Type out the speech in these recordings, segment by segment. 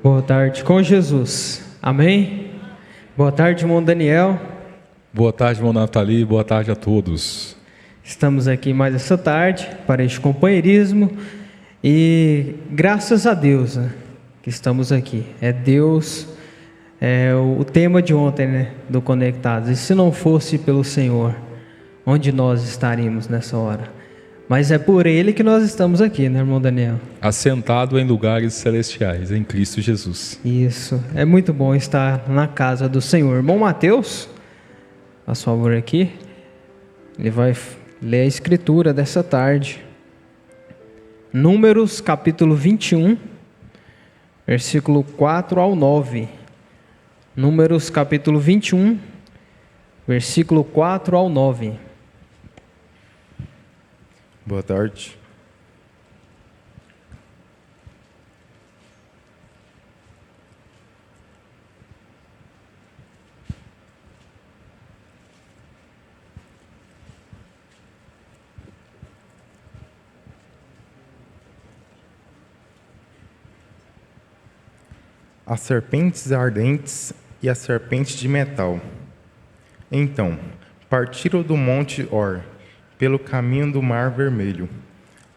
Boa tarde com Jesus. Amém? Boa tarde, irmão Daniel. Boa tarde, irmão Nathalie. Boa tarde a todos. Estamos aqui mais essa tarde para este companheirismo e graças a Deus, né, que estamos aqui. É Deus, o tema de ontem, né, do Conectados. E se não fosse pelo Senhor, onde nós estaríamos nessa hora? Mas é por Ele que nós estamos aqui, né, irmão Daniel? Assentado em lugares celestiais, em Cristo Jesus. Isso, é muito bom estar na casa do Senhor. Irmão Mateus, faz favor aqui, ele vai ler a escritura dessa tarde. Números capítulo 21, versículo 4 ao 9. Números capítulo 21, versículo 4 ao 9. Boa tarde. As serpentes ardentes e a serpente de metal. Então, partiram do monte Or, pelo caminho do Mar Vermelho,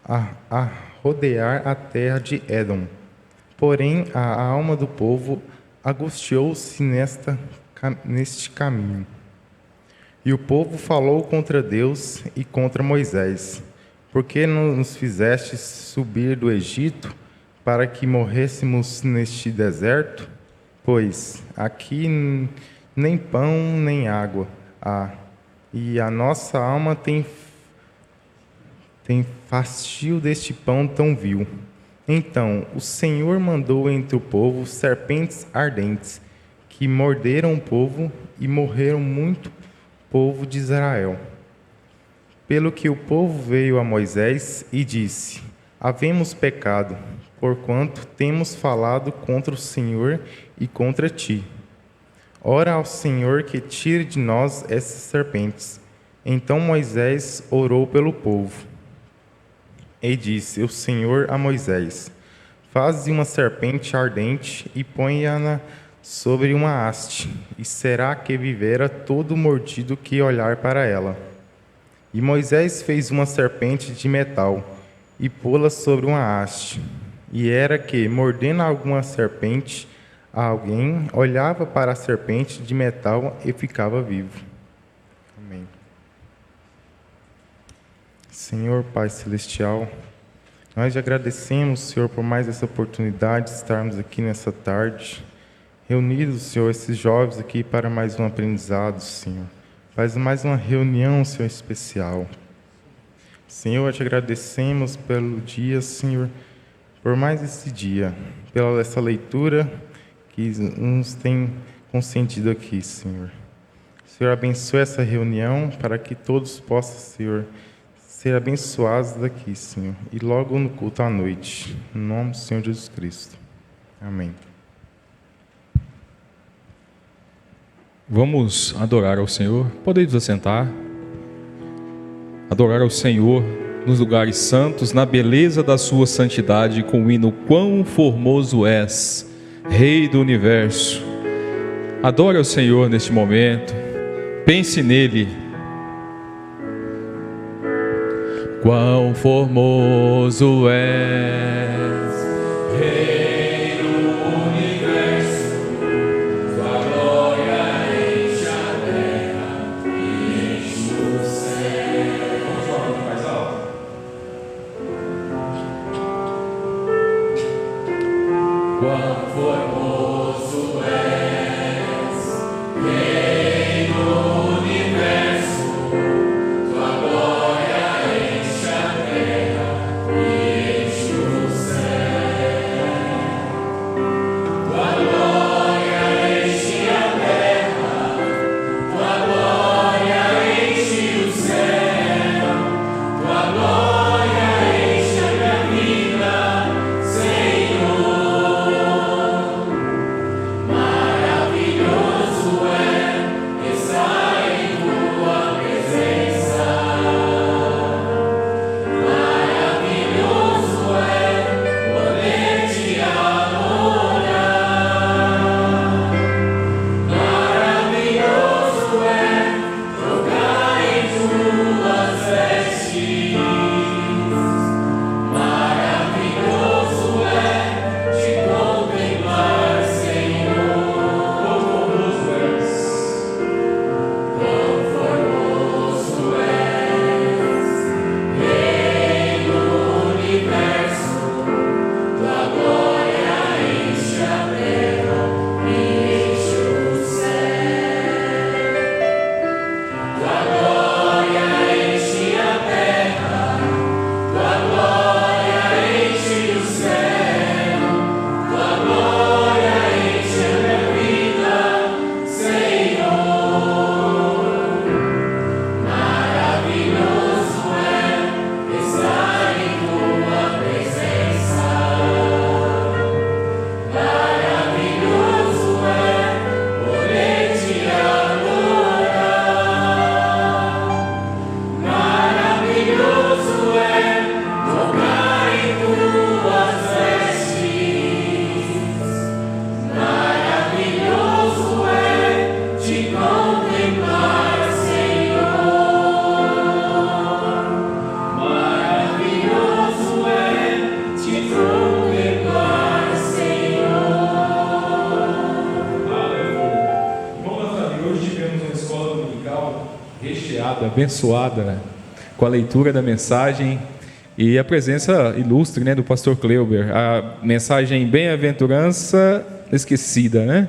a rodear a terra de Édom. Porém, a alma do povo angustiou-se neste caminho. E o povo falou contra Deus e contra Moisés: Por que nos fizestes subir do Egito para que morrêssemos neste deserto? Pois aqui nem pão nem água há, e a nossa alma tem fastio deste pão tão vil. Então o Senhor mandou entre o povo serpentes ardentes, que morderam o povo, e morreram muito povo de Israel. Pelo que o povo veio a Moisés e disse: Havemos pecado, porquanto temos falado contra o Senhor e contra ti. Ora ao Senhor que tire de nós essas serpentes. Então Moisés orou pelo povo. E disse o Senhor a Moisés: Faze uma serpente ardente e ponha-na sobre uma haste, e será que viverá todo mordido que olhar para ela. E Moisés fez uma serpente de metal, e pô-la sobre uma haste. E era que, mordendo alguma serpente, alguém olhava para a serpente de metal e ficava vivo. Amém. Senhor Pai Celestial, nós te agradecemos, Senhor, por mais essa oportunidade de estarmos aqui nessa tarde, reunidos, Senhor, esses jovens aqui para mais um aprendizado, Senhor. Faz mais uma reunião, Senhor, especial. Senhor, te agradecemos pelo dia, Senhor, por mais esse dia, pela essa leitura que nos tem concedido aqui, Senhor. Senhor, abençoe essa reunião para que todos possam, Senhor, ser abençoados daqui, Senhor, e logo no culto à noite, em nome do Senhor Jesus Cristo. Amém. Vamos adorar ao Senhor. Podemos assentar. Adorar ao Senhor nos lugares santos, na beleza da sua santidade, com o hino Quão formoso és, Rei do Universo. Adore ao Senhor neste momento. Pense nele. Quão formoso és, Rei do Universo, tua glória enche a terra e enche o céu. Vamos falar mais alto. Quão formoso és, Rei do Universo, tua glória enche a terra e enche o céu. Tua glória enche a terra, tua glória enche o céu. Tua glória enche a minha vida, Senhor. abençoada, né, com a leitura da mensagem e a presença ilustre, né, do pastor Kleuber. A mensagem bem-aventurança esquecida, né?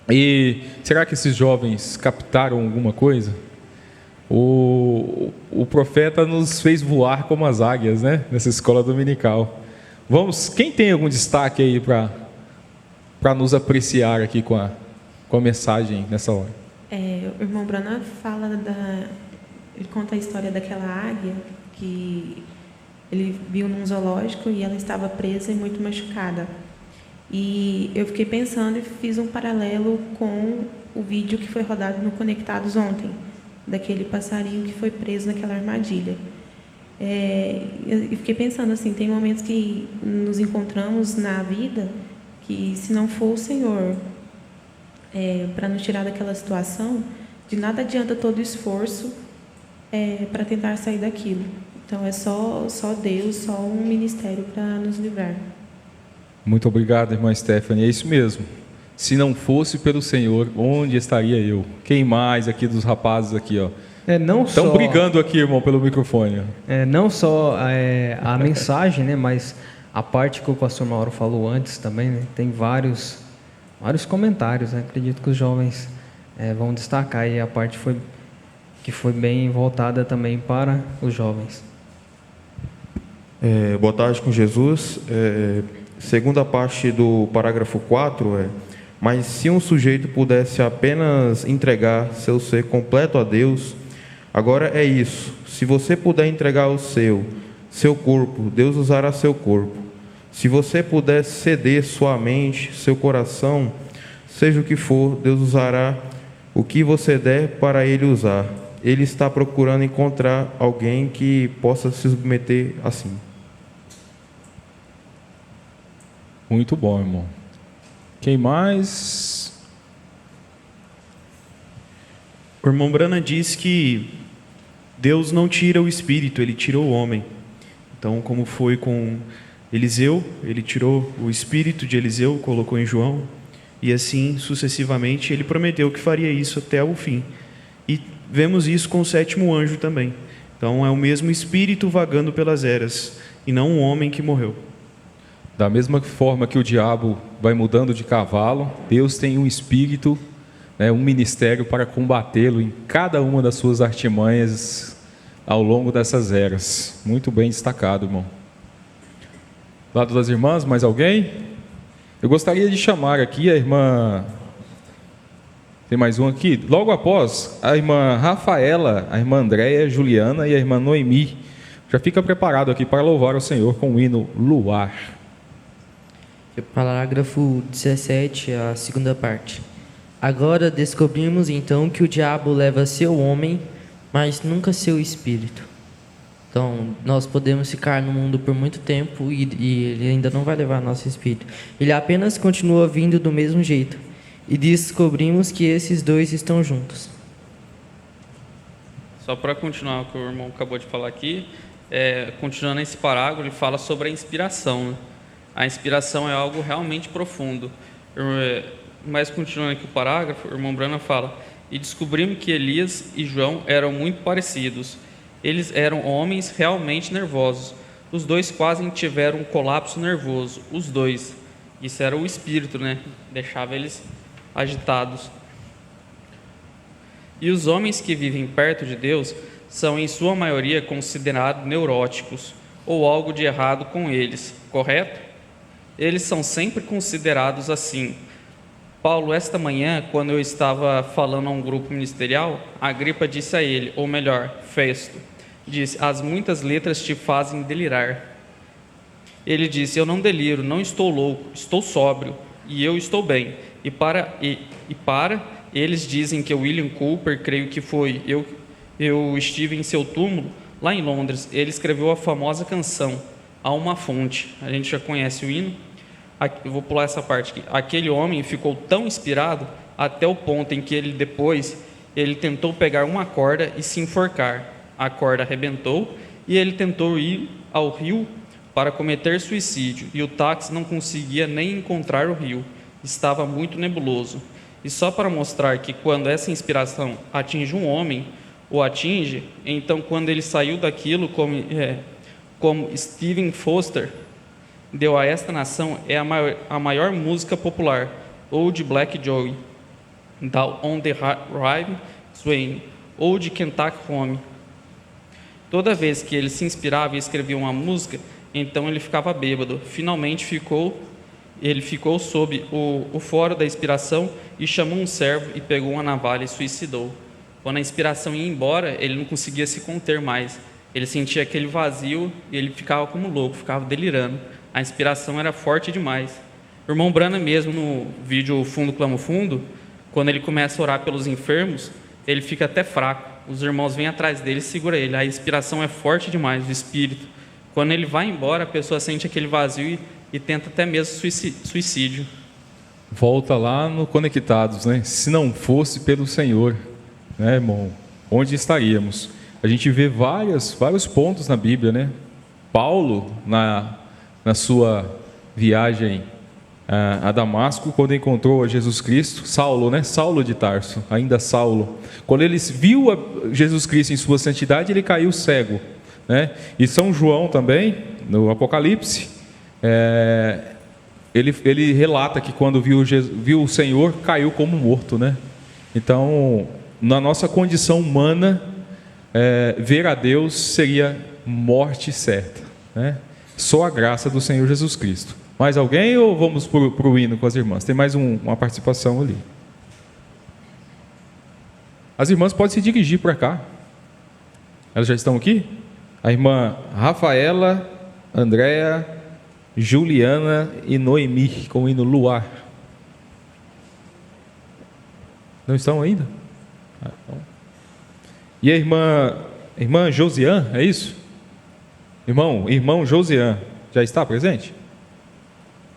E será que esses jovens captaram alguma coisa? O profeta nos fez voar como as águias, né, nessa escola dominical. Quem tem algum destaque aí para nos apreciar aqui com a mensagem nessa hora? O irmão Brana ele conta a história daquela águia que ele viu num zoológico e ela estava presa e muito machucada. E eu fiquei pensando e fiz um paralelo com o vídeo que foi rodado no Conectados ontem, daquele passarinho que foi preso naquela armadilha. Eu fiquei pensando assim, tem momentos que nos encontramos na vida que, se não for o Senhor para nos tirar daquela situação, de nada adianta todo o esforço para tentar sair daquilo. Então é só Deus, só um ministério para nos livrar. Muito obrigado, irmã Stephanie. É isso mesmo. Se não fosse pelo Senhor, onde estaria eu? Quem mais aqui dos rapazes aqui, ó? Estão brigando aqui, irmão, pelo microfone. Não só a mensagem, né, mas a parte que o pastor Mauro falou antes também, né, tem vários comentários, né? Acredito que os jovens vão destacar, e a parte que foi bem voltada também para os jovens. Boa tarde com Jesus. Segunda parte do parágrafo 4 mas se um sujeito pudesse apenas entregar seu ser completo a Deus, agora é isso, se você puder entregar o seu corpo, Deus usará seu corpo. Se você puder ceder sua mente, seu coração, seja o que for, Deus usará o que você der para Ele usar. Ele está procurando encontrar alguém que possa se submeter assim. Muito bom, irmão. Quem mais? O irmão Brana diz que Deus não tira o espírito, Ele tira o homem. Então, como foi com Eliseu, Ele tirou o espírito de Eliseu, colocou em João, e assim sucessivamente Ele prometeu que faria isso até o fim. E vemos isso com o sétimo anjo também. Então, é o mesmo espírito vagando pelas eras, e não um homem que morreu. Da mesma forma que o diabo vai mudando de cavalo, Deus tem um espírito, um ministério para combatê-lo em cada uma das suas artimanhas ao longo dessas eras. Muito bem destacado, irmão. Do lado das irmãs, mais alguém? Eu gostaria de chamar aqui a irmã... Tem mais um aqui? Logo após, a irmã Rafaela, a irmã Andréia, Juliana e a irmã Noemi. Já fica preparado aqui para louvar o Senhor com o hino Luar. Parágrafo 17, a segunda parte. Agora descobrimos então que o diabo leva seu homem, mas nunca seu espírito. Então, nós podemos ficar no mundo por muito tempo e ele ainda não vai levar nosso espírito. Ele apenas continua vindo do mesmo jeito. E descobrimos que esses dois estão juntos. Só para continuar o que o irmão acabou de falar aqui, continuando esse parágrafo, ele fala sobre a inspiração, né? A inspiração é algo realmente profundo. Mas continuando aqui o parágrafo, o irmão Brana fala: e descobrimos que Elias e João eram muito parecidos. Eles eram homens realmente nervosos. Os dois quase tiveram um colapso nervoso. Os dois. Isso era o espírito, né? Deixava eles agitados. E os homens que vivem perto de Deus são, em sua maioria, considerados neuróticos ou algo de errado com eles, correto? Eles são sempre considerados assim. Paulo, esta manhã, quando eu estava falando a um grupo ministerial, Agripa disse a ele, ou melhor, Festo, disse: as muitas letras te fazem delirar. Ele disse: eu não deliro, não estou louco, estou sóbrio, e eu estou bem. E para eles dizem que o William Cooper, creio que foi, eu estive em seu túmulo, lá em Londres. Ele escreveu a famosa canção, Há uma Fonte. A gente já conhece o hino. Eu vou pular essa parte aqui. Aquele homem ficou tão inspirado até o ponto em que ele tentou pegar uma corda e se enforcar. A corda arrebentou e ele tentou ir ao rio para cometer suicídio, e o táxi não conseguia nem encontrar o rio. Estava muito nebuloso. E só para mostrar que quando essa inspiração atinge um homem, o atinge, então quando ele saiu daquilo, como Stephen Foster deu a esta nação, é a maior música popular, ou de Black Joey, Down on the Rhyme Swain, ou de Kentucky Home. Toda vez que ele se inspirava e escrevia uma música, então ele ficava bêbado. Finalmente ele ficou sob o foro da inspiração e chamou um servo e pegou uma navalha e suicidou. Quando a inspiração ia embora, ele não conseguia se conter mais. Ele sentia aquele vazio e ele ficava como louco, ficava delirando. A inspiração era forte demais. O irmão Branham mesmo, no vídeo Fundo Clamo Fundo, quando ele começa a orar pelos enfermos, ele fica até fraco. Os irmãos vêm atrás dele e seguram ele. A inspiração é forte demais, o espírito. Quando ele vai embora, a pessoa sente aquele vazio e tenta até mesmo suicídio. Volta lá no Conectados, né? Se não fosse pelo Senhor, né, irmão? Onde estaríamos? A gente vê vários pontos na Bíblia, né? Paulo, na sua viagem a Damasco, quando encontrou a Jesus Cristo, Saulo, né? Saulo de Tarso, ainda Saulo. Quando ele viu Jesus Cristo em sua santidade, ele caiu cego, né? E São João também, no Apocalipse, ele relata que quando viu o Senhor, caiu como morto, né? Então, na nossa condição humana, ver a Deus seria morte certa, né? Só a graça do Senhor Jesus Cristo. Mais alguém ou vamos para o hino com as irmãs? Tem mais uma participação ali. As irmãs podem se dirigir para cá. Elas já estão aqui? A irmã Rafaela, Andréa, Juliana e Noemi, com o hino Luar. Não estão ainda? E a irmã Josiane, é isso? Irmão Josiane, já está presente?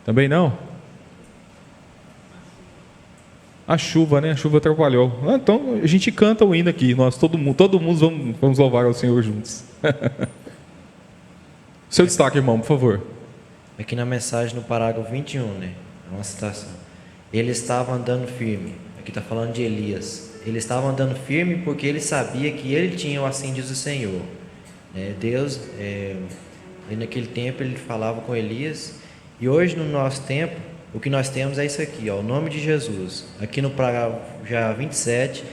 Também não? A chuva, né? A chuva atrapalhou. Então a gente canta o hino aqui, nós, todo mundo vamos louvar ao Senhor juntos. Seu destaque, irmão, por favor. Aqui na mensagem, no parágrafo 21, né? É uma citação. Ele estava andando firme. Aqui está falando de Elias. Ele estava andando firme porque ele sabia que ele tinha o assim diz o Senhor. Deus, naquele tempo, ele falava com Elias. E hoje, no nosso tempo, o que nós temos é isso aqui, ó, o nome de Jesus. Aqui no parágrafo já 27.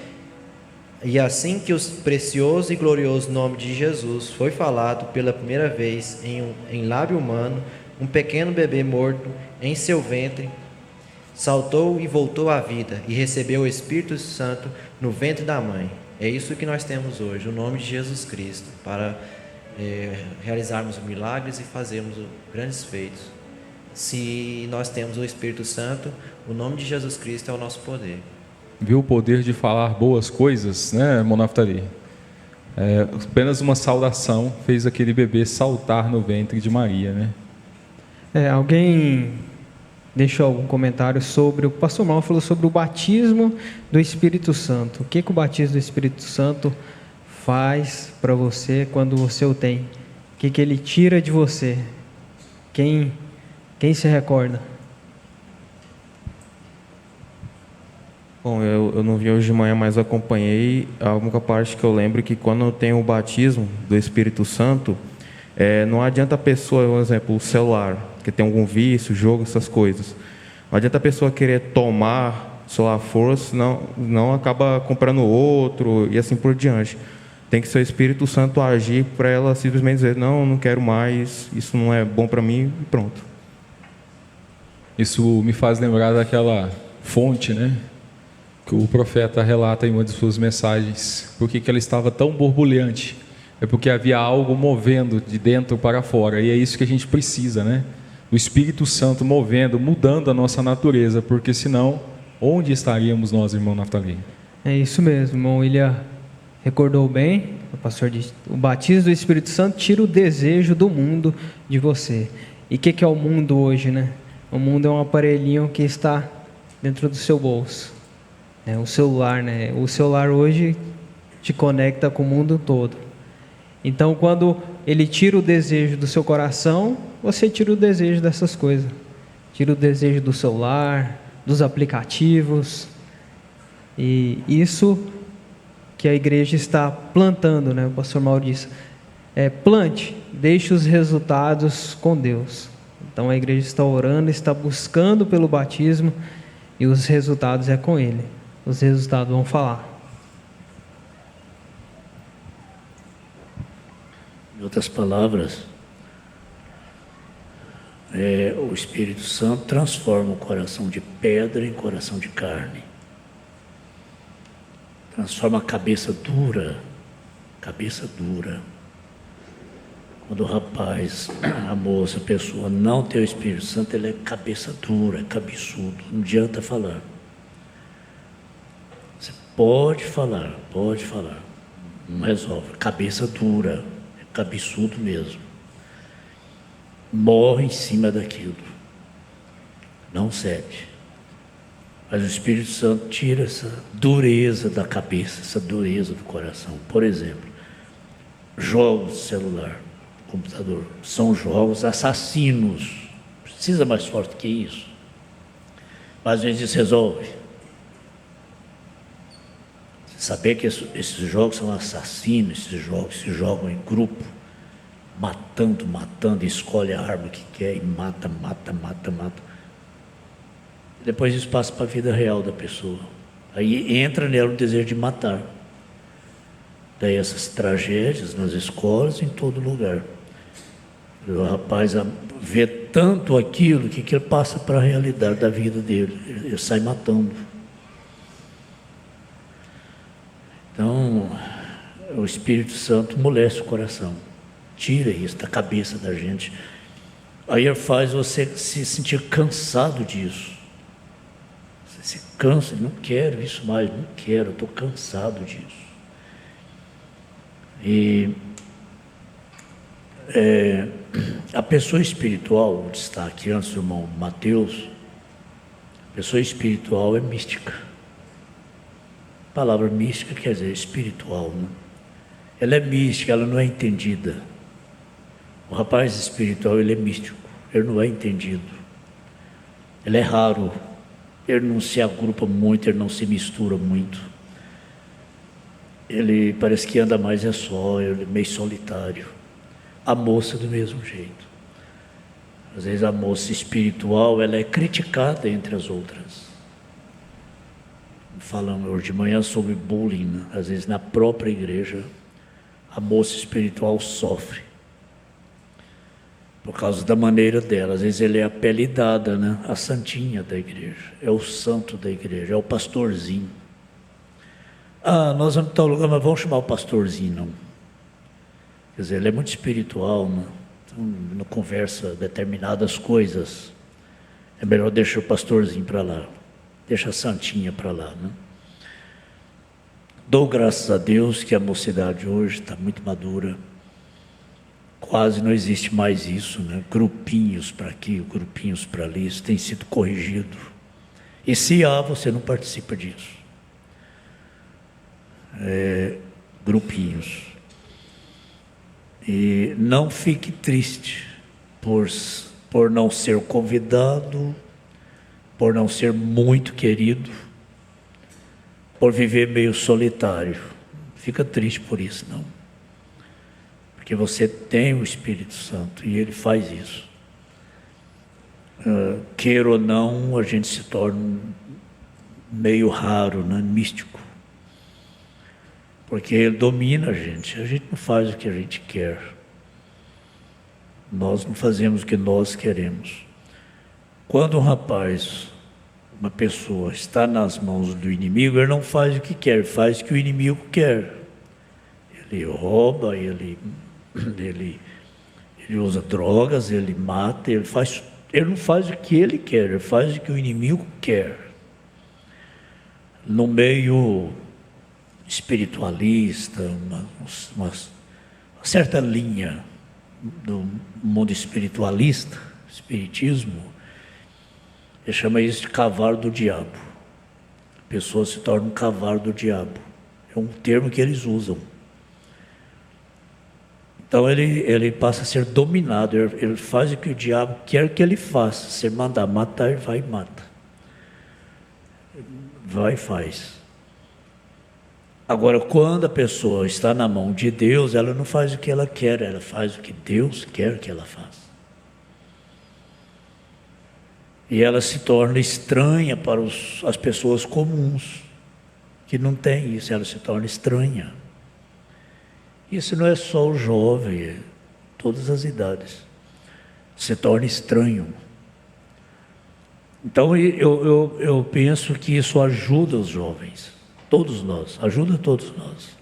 E assim que o precioso e glorioso nome de Jesus foi falado pela primeira vez em lábio humano, um pequeno bebê morto em seu ventre saltou e voltou à vida e recebeu o Espírito Santo no ventre da mãe. É isso que nós temos hoje, o nome de Jesus Cristo, para realizarmos milagres e fazermos grandes feitos. Se nós temos o Espírito Santo, o nome de Jesus Cristo é o nosso poder. Viu o poder de falar boas coisas, né, irmão Naftali? Apenas uma saudação fez aquele bebê saltar no ventre de Maria, né? Alguém deixou algum comentário sobre, o pastor Mal falou sobre o batismo do Espírito Santo. O que o batismo do Espírito Santo faz para você quando você o tem? O que ele tira de você? Quem se recorda? Bom, eu não vi hoje de manhã, mas acompanhei. A única parte que eu lembro é que quando eu tenho o batismo do Espírito Santo, não adianta a pessoa, por exemplo, o celular, que tem algum vício, jogo, essas coisas. Não adianta a pessoa querer tomar o celular à força, não acaba comprando outro e assim por diante. Tem que ser o Espírito Santo agir para ela simplesmente dizer, não quero mais, isso não é bom para mim, e pronto. Isso me faz lembrar daquela fonte, né, que o profeta relata em uma de suas mensagens. Por que ela estava tão borbulhante? É porque havia algo movendo de dentro para fora, e é isso que a gente precisa, né? O Espírito Santo movendo, mudando a nossa natureza, porque senão, onde estaríamos nós, irmão Naftali? É isso mesmo, irmão William recordou bem, o pastor disse, o batismo do Espírito Santo tira o desejo do mundo de você. E o que é o mundo hoje, né? O mundo é um aparelhinho que está dentro do seu bolso. O celular, né? O celular hoje te conecta com o mundo todo. Então, quando ele tira o desejo do seu coração, você tira o desejo dessas coisas. Tira o desejo do celular, dos aplicativos. E isso que a igreja está plantando, né? O pastor Maurício. Plante, deixe os resultados com Deus. Então a igreja está orando, está buscando pelo batismo e os resultados é com Ele. Os resultados vão falar. Em outras palavras, o Espírito Santo transforma o coração de pedra em coração de carne. Transforma a cabeça dura. Quando o rapaz, a moça, a pessoa não tem o Espírito Santo, ele é cabeça dura, é cabeçudo, não adianta falar. Você pode falar, não resolve. Cabeça dura, é cabeçudo mesmo. Morre em cima daquilo, não cede. Mas o Espírito Santo tira essa dureza da cabeça, essa dureza do coração. Por exemplo, jogos de celular, computador, são jogos assassinos. Precisa mais forte que isso. Mas às vezes isso resolve. Saber que esses jogos são assassinos, esses jogos se jogam em grupo, matando, escolhe a arma que quer e mata. Depois isso passa para a vida real da pessoa. Aí entra nela o desejo de matar. Daí essas tragédias nas escolas, em todo lugar. O rapaz vê tanto aquilo que ele passa para a realidade da vida dele. Ele sai matando. Então, o Espírito Santo amolece o coração. Tira isso da cabeça da gente. Aí faz você se sentir cansado disso. Você se cansa, não quero isso mais, não quero, estou cansado disso. E a pessoa espiritual, o destaque antes do irmão Mateus, a pessoa espiritual é mística. A palavra mística quer dizer espiritual, né? Ela é mística, ela não é entendida. O rapaz espiritual, ele é místico, ele não é entendido. Ele é raro, ele não se agrupa muito, ele não se mistura muito. Ele parece que anda mais só, ele é meio solitário. A moça do mesmo jeito. Às vezes a moça espiritual, ela é criticada entre as outras. Falando hoje de manhã sobre bullying, né? Às vezes na própria igreja, a moça espiritual sofre. Por causa da maneira dela. Às vezes ele é apelidada, né? A santinha da igreja. É o santo da igreja, é o pastorzinho. Nós vamos em tal lugar, mas vamos chamar o pastorzinho, não. Quer dizer, ele é muito espiritual, né? Então, não conversa determinadas coisas. É melhor deixar o pastorzinho para lá. Deixa a santinha para lá, né? Dou graças a Deus que a mocidade hoje está muito madura. Quase não existe mais isso, né? Grupinhos para aqui, grupinhos para ali. Isso tem sido corrigido. E se há, você não participa disso. Grupinhos. E não fique triste por não ser convidado, por não ser muito querido, por viver meio solitário. Fica triste por isso, não. Porque você tem o Espírito Santo e Ele faz isso. Queira ou não, a gente se torna meio raro, né? Místico. Porque Ele domina a gente não faz o que a gente quer. Nós não fazemos o que nós queremos. Quando um rapaz, uma pessoa está nas mãos do inimigo, ele não faz o que quer, faz o que o inimigo quer. Ele rouba, ele usa drogas, ele mata, ele não faz o que ele quer, ele faz o que o inimigo quer. No meio espiritualista, uma certa linha do mundo espiritualista, espiritismo, ele chama isso de cavalo do diabo. A pessoa se torna um cavalo do diabo. É um termo que eles usam. Então ele passa a ser dominado, ele faz o que o diabo quer que ele faça. Se ele mandar matar, ele vai e mata. Vai e faz. Agora, quando a pessoa está na mão de Deus, ela não faz o que ela quer, ela faz o que Deus quer que ela faça. E ela se torna estranha para as pessoas comuns, que não tem isso, ela se torna estranha. Isso não é só o jovem, é todas as idades. Se torna estranho. Então eu penso que isso ajuda os jovens, todos nós, ajuda todos nós.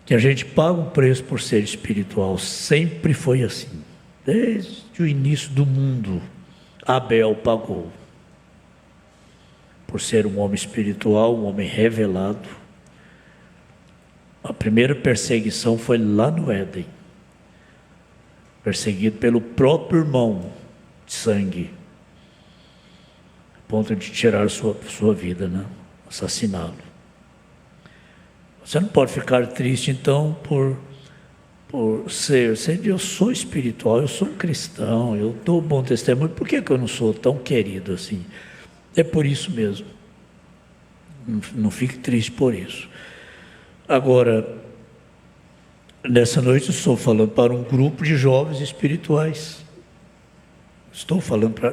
Que a gente paga um preço por ser espiritual, sempre foi assim. Desde o início do mundo, Abel pagou. Por ser um homem espiritual, um homem revelado. A primeira perseguição foi lá no Éden. Perseguido pelo próprio irmão de sangue. A ponto de tirar sua vida, né? Assassiná-lo. Você não pode ficar triste, então, por ser. Eu sou espiritual, eu sou um cristão, eu dou bom testemunho. Por que eu não sou tão querido assim? É por isso mesmo. Não fique triste por isso. Agora, nessa noite eu estou falando para um grupo de jovens espirituais.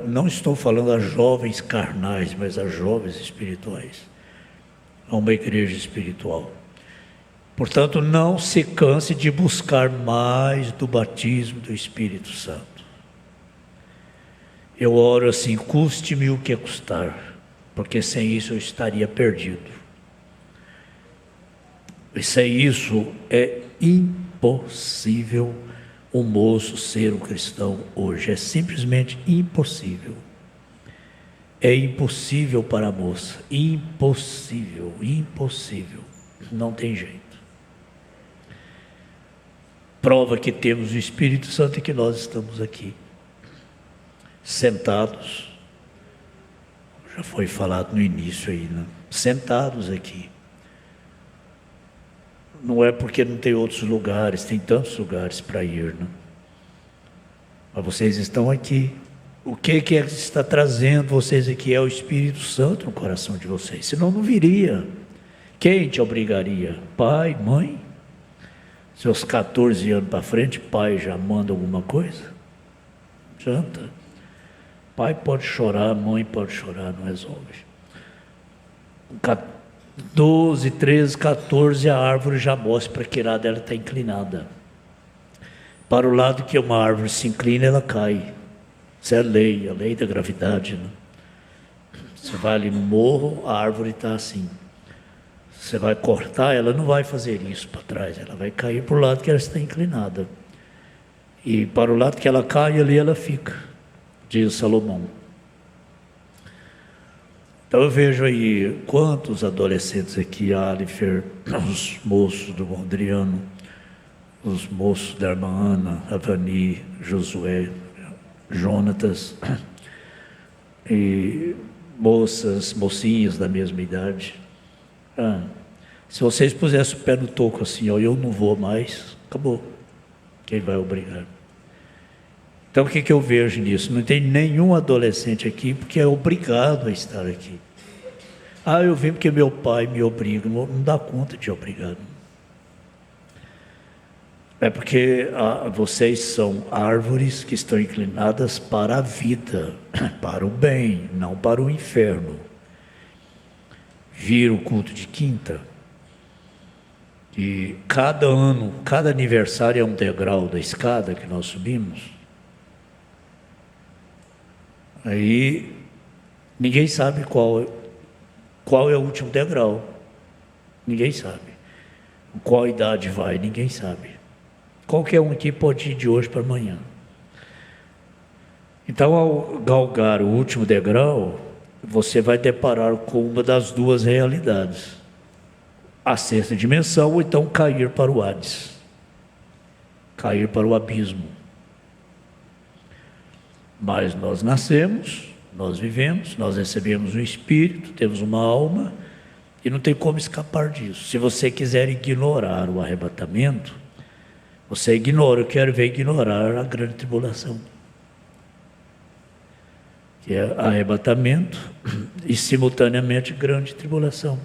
Não estou falando a jovens carnais, mas a jovens espirituais. A uma igreja espiritual. Portanto, não se canse de buscar mais do batismo do Espírito Santo. Eu oro assim, custe-me o que custar, porque sem isso eu estaria perdido. E sem isso é impossível um moço ser um cristão hoje. É simplesmente impossível. É impossível para a moça. Impossível, impossível. Não tem jeito. Prova que temos o Espírito Santo e que nós estamos aqui, sentados. Já foi falado no início aí, né? Sentados aqui. Não é porque não tem outros lugares, tem tantos lugares para ir, né? Mas vocês estão aqui. O que é que está trazendo vocês aqui? É o Espírito Santo no coração de vocês. Senão não viria. Quem te obrigaria? Pai, mãe? Seus 14 anos para frente, pai já manda alguma coisa? Não adianta. Pai pode chorar, mãe pode chorar, não resolve. 12, 13, 14, a árvore já mostra para que lado ela está inclinada. Para o lado que uma árvore se inclina, ela cai. Isso é a lei da gravidade, né? Você vai ali no morro, a árvore está assim. Você vai cortar, ela não vai fazer isso para trás, ela vai cair para o lado que ela está inclinada. E para o lado que ela cai, ali ela fica, diz Salomão. Então eu vejo aí quantos adolescentes aqui, Alifer, os moços do Adriano, os moços da irmã Ana, Avani, Josué, Jonatas, e mocinhas da mesma idade. Se vocês pusessem o pé no toco assim, ó, eu não vou mais, acabou. Quem vai obrigar? Então o que eu vejo nisso? Não tem nenhum adolescente aqui porque é obrigado a estar aqui. Eu vim porque meu pai me obriga. Não dá conta de obrigar. É porque vocês são árvores que estão inclinadas para a vida, para o bem, não para o inferno. Vira o culto de quinta, e cada ano, cada aniversário é um degrau da escada que nós subimos. Aí ninguém sabe qual é o último degrau. Ninguém sabe. Qual idade vai, ninguém sabe. Qualquer um aqui pode ir de hoje para amanhã. Então, ao galgar o último degrau, você vai deparar com uma das duas realidades: a sexta dimensão, ou então cair para o Hades, cair para o abismo. Mas nós nascemos, nós vivemos, nós recebemos um espírito, temos uma alma, e não tem como escapar disso. Se você quiser ignorar o arrebatamento, você ignora. Eu quero ver ignorar a grande tribulação, que é arrebatamento e simultaneamente grande tribulação.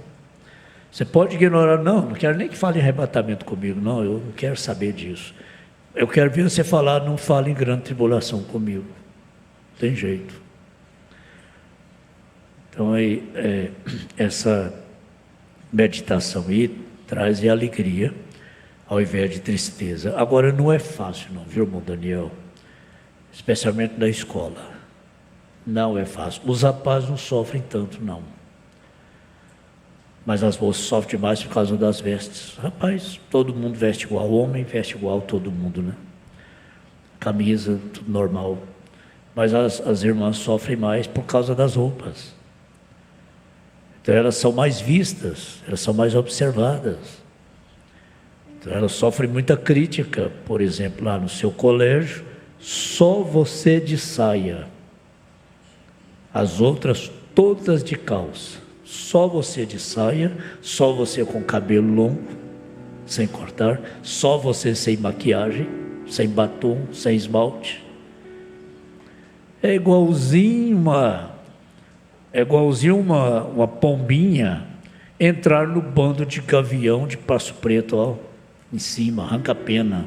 Você pode ignorar, não quero nem que fale em arrebatamento comigo, não, eu não quero saber disso. Eu quero ver você falar, não fale em grande tribulação comigo. Não tem jeito. Então, essa meditação aí traz alegria, ao invés de tristeza. Agora, não é fácil não, viu, irmão Daniel? Especialmente na escola. Não é fácil. Os rapazes não sofrem tanto, não. Mas as moças sofrem mais por causa das vestes. Rapaz, todo mundo veste igual. O homem veste igual todo mundo, né? Camisa, tudo normal. Mas as irmãs sofrem mais por causa das roupas. Então elas são mais vistas, elas são mais observadas. Então elas sofrem muita crítica. Por exemplo, lá no seu colégio, só você de saia. As outras todas de calça. Só você de saia, só você com cabelo longo, sem cortar, só você sem maquiagem, sem batom, sem esmalte. É igualzinho uma pombinha entrar no bando de gavião de Passo Preto, ó, em cima, arranca pena.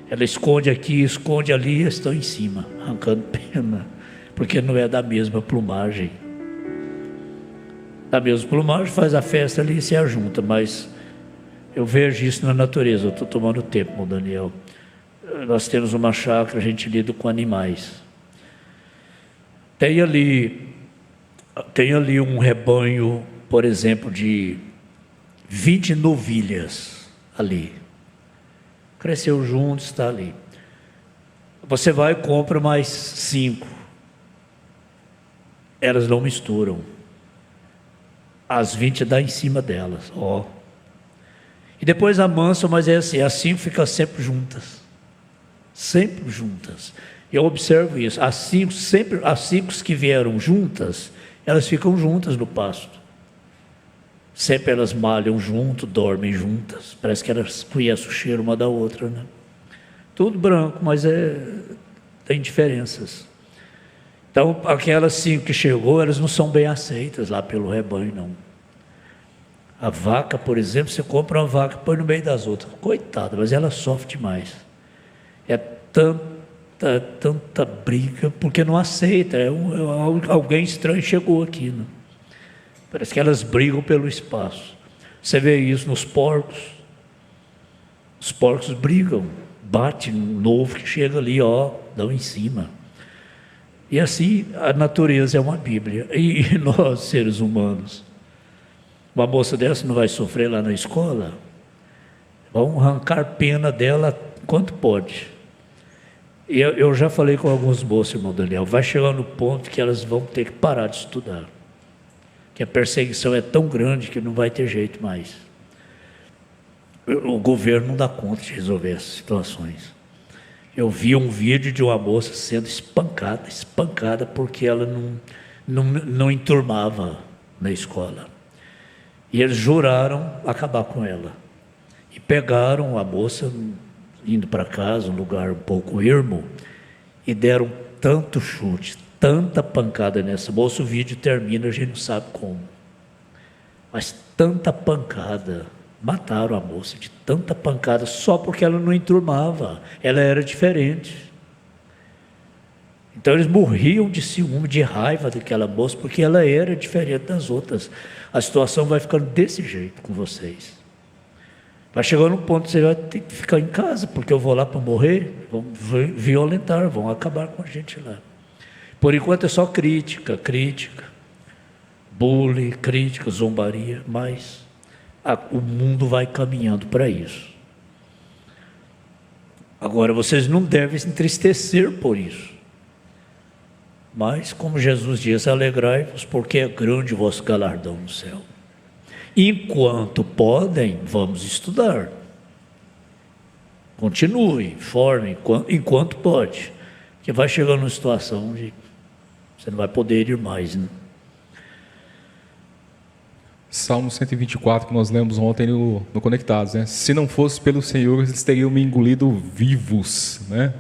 Ela esconde aqui, esconde ali, estão em cima, arrancando pena, porque não é da mesma plumagem. Da mesma plumagem, faz a festa ali e se ajunta, mas eu vejo isso na natureza. Eu estou tomando tempo, irmão Daniel. Nós temos uma chácara, a gente lida com animais. Tem ali um rebanho, por exemplo, de 20 novilhas ali. Cresceu junto, está ali. Você vai e compra mais 5. Elas não misturam. As 20 dá em cima delas, ó. E depois amansam, mas é assim, as 5 ficam sempre juntas. Sempre juntas. Eu observo isso. As 5 que vieram juntas, elas ficam juntas no pasto. Sempre elas malham junto, dormem juntas. Parece que elas conhecem o cheiro uma da outra, né? Tudo branco, mas tem diferenças. Então, aquelas 5 que chegou, elas não são bem aceitas lá pelo rebanho, não. A vaca, por exemplo, você compra uma vaca, põe no meio das outras. Coitada, mas ela sofre demais. É tanta briga, porque não aceita. Alguém estranho chegou aqui, né? Parece que elas brigam pelo espaço. Você vê isso nos porcos. Os porcos brigam, bate no novo que chega ali, ó, dão em cima. E assim, a natureza é uma Bíblia. E nós, seres humanos, uma moça dessa não vai sofrer lá na escola? Vamos arrancar pena dela quanto pode. E eu já falei com alguns moços, irmão Daniel, vai chegar no ponto que elas vão ter que parar de estudar. Que a perseguição é tão grande que não vai ter jeito mais. O governo não dá conta de resolver essas situações. Eu vi um vídeo de uma moça sendo espancada porque ela não enturmava na escola. E eles juraram acabar com ela. E pegaram a moça, indo para casa, um lugar um pouco ermo, e deram tanto chute, tanta pancada nessa moça. O vídeo termina, a gente não sabe como. Mas tanta pancada. Mataram a moça de tanta pancada só porque ela não enturmava, ela era diferente. Então eles morriam de ciúme, de raiva daquela moça, porque ela era diferente das outras. A situação vai ficando desse jeito com vocês. Vai chegando um ponto que você vai ter que ficar em casa, porque eu vou lá para morrer, vão violentar, vão acabar com a gente lá. Por enquanto é só crítica, bullying, crítica, zombaria, mas o mundo vai caminhando para isso. Agora, vocês não devem se entristecer por isso. Mas, como Jesus diz, alegrai-vos, porque é grande o vosso galardão no céu. Enquanto podem, vamos estudar. Continue, formem, enquanto pode. Porque vai chegar numa situação de você não vai poder ir mais, né? Salmo 124, que nós lemos ontem no Conectados, né? Se não fosse pelo Senhor, eles teriam me engolido vivos, né?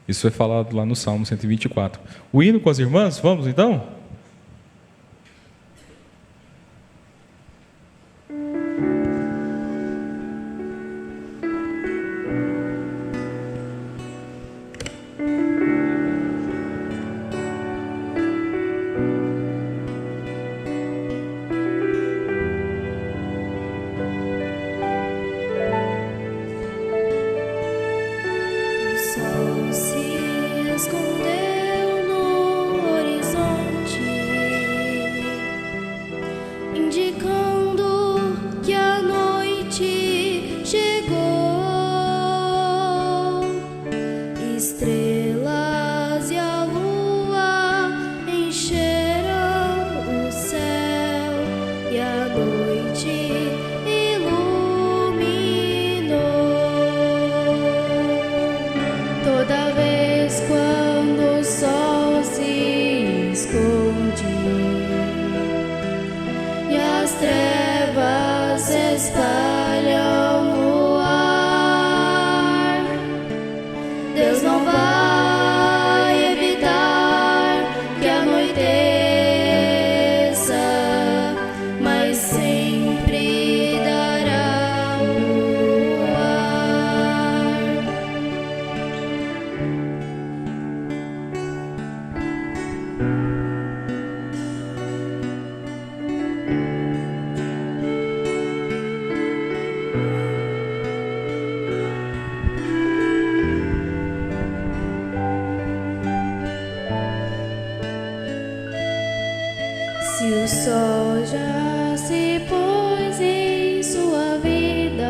Isso é falado lá no Salmo 124. O hino com as irmãs, vamos então? Se o sol já se pôs em sua vida,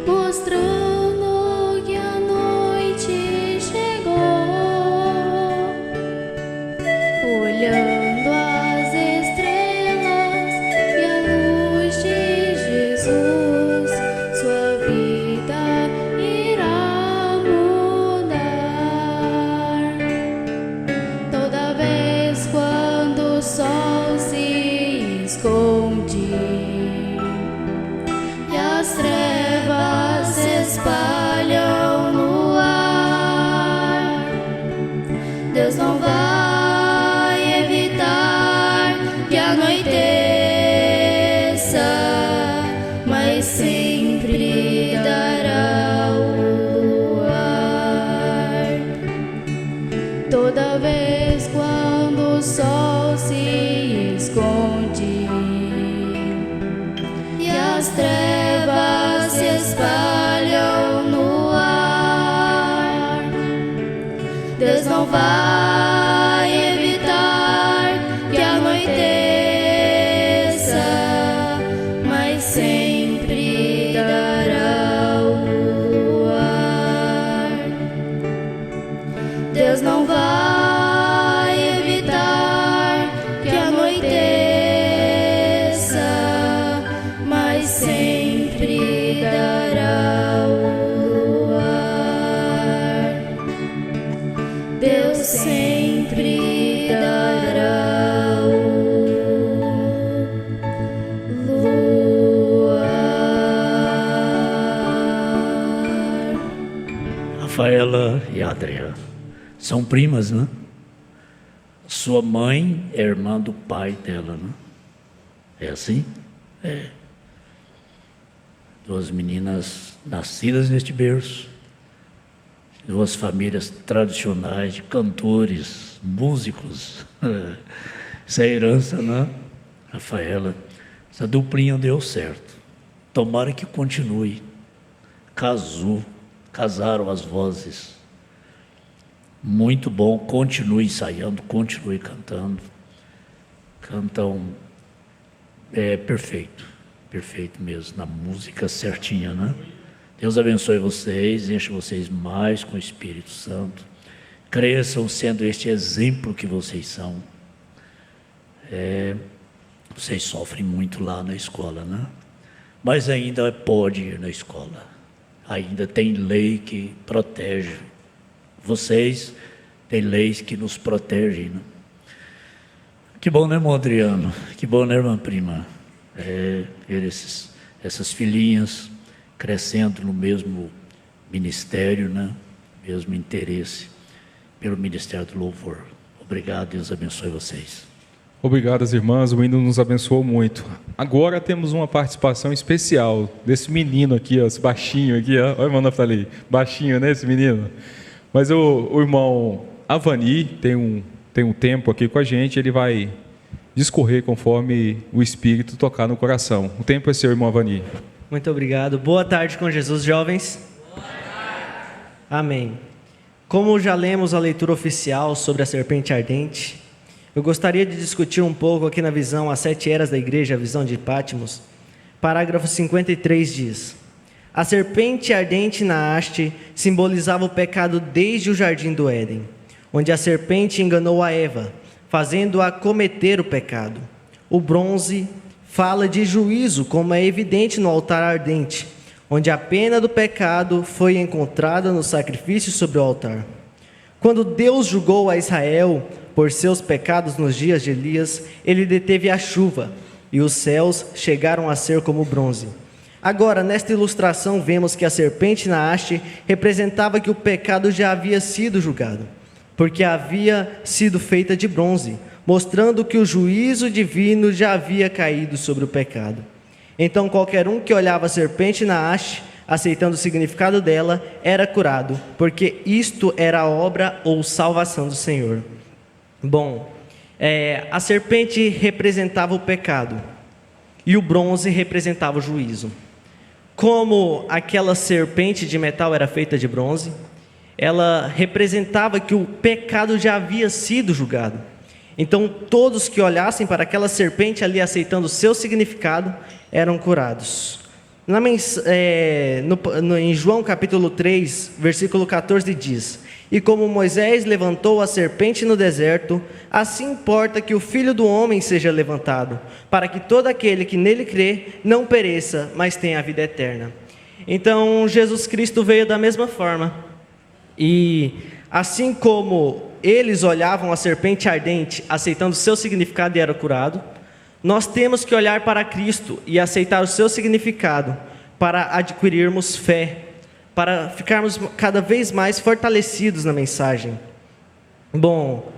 mostrando que a noite chegou, olhando as estrelas e a luz de Jesus, sua vida irá mudar. Toda vez quando o sol se esconde e as trevas se espalham no ar, Deus não vai evitar que anoiteça, mas sempre dará o luar. Toda vez quando o sol se esconde e as trevas se espalham no ar, Deus não vai evitar que anoiteça, mas sempre dará o luar. Deus não vai evitar que anoiteça, mas sempre dará o luar. Deus sempre dará o luar. Rafaela e Adriana são primas, né? Sua mãe é irmã do pai dela, né? É assim? É. Duas meninas nascidas neste berço, duas famílias tradicionais de cantores, músicos. Isso é herança, né? Rafaela, essa duplinha deu certo. Tomara que continue. Casaram as vozes. Muito bom, continue ensaiando, continue cantando. Cantam perfeito mesmo, na música certinha, né? Deus abençoe vocês, enche vocês mais com o Espírito Santo. Cresçam sendo este exemplo que vocês são. Vocês sofrem muito lá na escola, né? Mas ainda pode ir na escola. Ainda tem lei que protege. Vocês têm leis que nos protegem, né? Que bom, né, irmão Adriano? Que bom, né, irmã prima? Ver essas filhinhas crescendo no mesmo ministério, né? Mesmo interesse pelo Ministério do Louvor. Obrigado, Deus abençoe vocês. Obrigado, as irmãs, o hino nos abençoou muito. Agora temos uma participação especial desse menino aqui, ó, esse baixinho aqui, ó. Olha, irmão Naftali, baixinho, né, esse menino? Mas o irmão Avani tem um tempo aqui com a gente, ele vai discorrer conforme o Espírito tocar no coração. O tempo é seu, irmão Avani. Muito obrigado. Boa tarde com Jesus, jovens. Boa tarde. Amém. Como já lemos a leitura oficial sobre a serpente ardente, eu gostaria de discutir um pouco aqui na visão As 7 Eras da Igreja, a visão de Patmos. Parágrafo 53 diz: a serpente ardente na haste simbolizava o pecado desde o jardim do Éden, onde a serpente enganou a Eva, fazendo-a cometer o pecado. O bronze fala de juízo, como é evidente no altar ardente, onde a pena do pecado foi encontrada no sacrifício sobre o altar. Quando Deus julgou a Israel por seus pecados nos dias de Elias, ele deteve a chuva, e os céus chegaram a ser como bronze. Agora, nesta ilustração, vemos que a serpente na haste representava que o pecado já havia sido julgado, porque havia sido feita de bronze, mostrando que o juízo divino já havia caído sobre o pecado. Então, qualquer um que olhava a serpente na haste aceitando o significado dela, era curado, porque isto era a obra ou salvação do Senhor. Bom, a serpente representava o pecado e o bronze representava o juízo. Como aquela serpente de metal era feita de bronze, ela representava que o pecado já havia sido julgado. Então, todos que olhassem para aquela serpente ali, aceitando o seu significado, eram curados. Em João capítulo 3, versículo 14 diz: E como Moisés levantou a serpente no deserto, assim importa que o Filho do Homem seja levantado, para que todo aquele que nele crê não pereça, mas tenha a vida eterna. Então, Jesus Cristo veio da mesma forma. E assim como eles olhavam a serpente ardente, aceitando o seu significado e era curado, nós temos que olhar para Cristo e aceitar o seu significado para adquirirmos fé, para ficarmos cada vez mais fortalecidos na mensagem. Bom,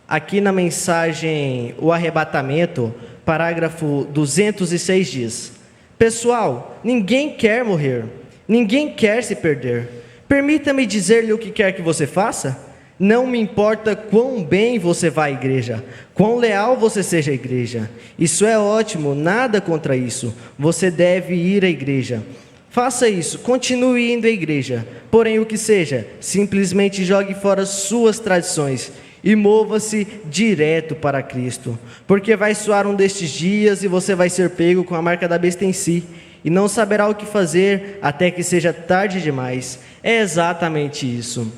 aqui na mensagem O Arrebatamento, parágrafo 206 diz: Pessoal, ninguém quer morrer, ninguém quer se perder. Permita-me dizer-lhe o que quer que você faça. Não me importa quão bem você vá à igreja, quão leal você seja à igreja. Isso é ótimo, nada contra isso. Você deve ir à igreja. Faça isso, continue indo à igreja. Porém, o que seja, simplesmente jogue fora suas tradições e mova-se direto para Cristo. Porque vai soar um destes dias e você vai ser pego com a marca da besta em si, e não saberá o que fazer até que seja tarde demais. É exatamente isso.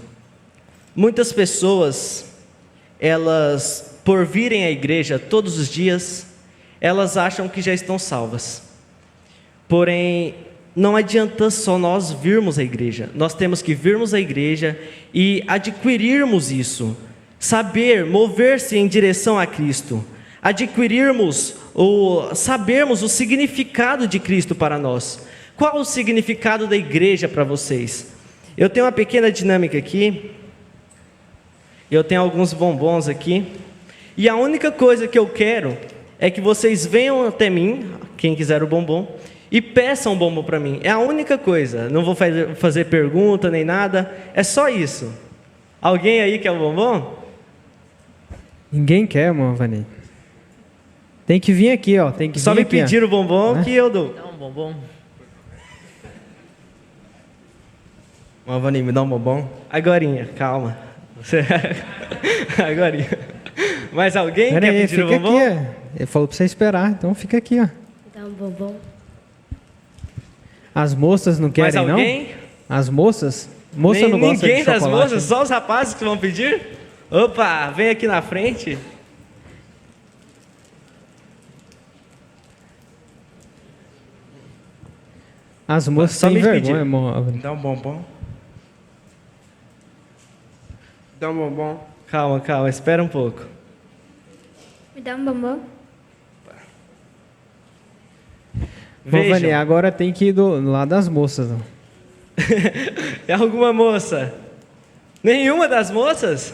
Muitas pessoas, elas, por virem à igreja todos os dias, elas acham que já estão salvas. Porém, não adianta só nós virmos à igreja. Nós temos que virmos à igreja e adquirirmos isso. Saber, mover-se em direção a Cristo. Adquirirmos ou sabermos o significado de Cristo para nós. Qual o significado da igreja para vocês? Eu tenho uma pequena dinâmica aqui. Eu tenho alguns bombons aqui. E a única coisa que eu quero é que vocês venham até mim, quem quiser o bombom, e peçam um bombom para mim. É a única coisa. Não vou fazer pergunta nem nada. É só isso. Alguém aí quer um bombom? Ninguém quer, irmão Vani. Tem que vir aqui, ó. Tem que só vir me aqui, pedir o bombom que eu dou. Dá um bombom. Vani, me dá um bombom? Agorinha, calma. Agorinha. Mais alguém quer pedir o bombom? Aqui, ele falou para você esperar, então fica aqui, ó. Dá um bombom. As moças não querem, mais alguém? Não? As moças? Moça não gosta de ninguém das chocolate. moças, só os rapazes que vão pedir? Opa, vem aqui na frente. As moças têm vergonha, irmão. Dá um bombom. Dá um bombom. Calma, espera um pouco. Me dá um bombom. Bom, Vani, agora tem que ir do lado das moças. Ó. É alguma moça? Nenhuma das moças?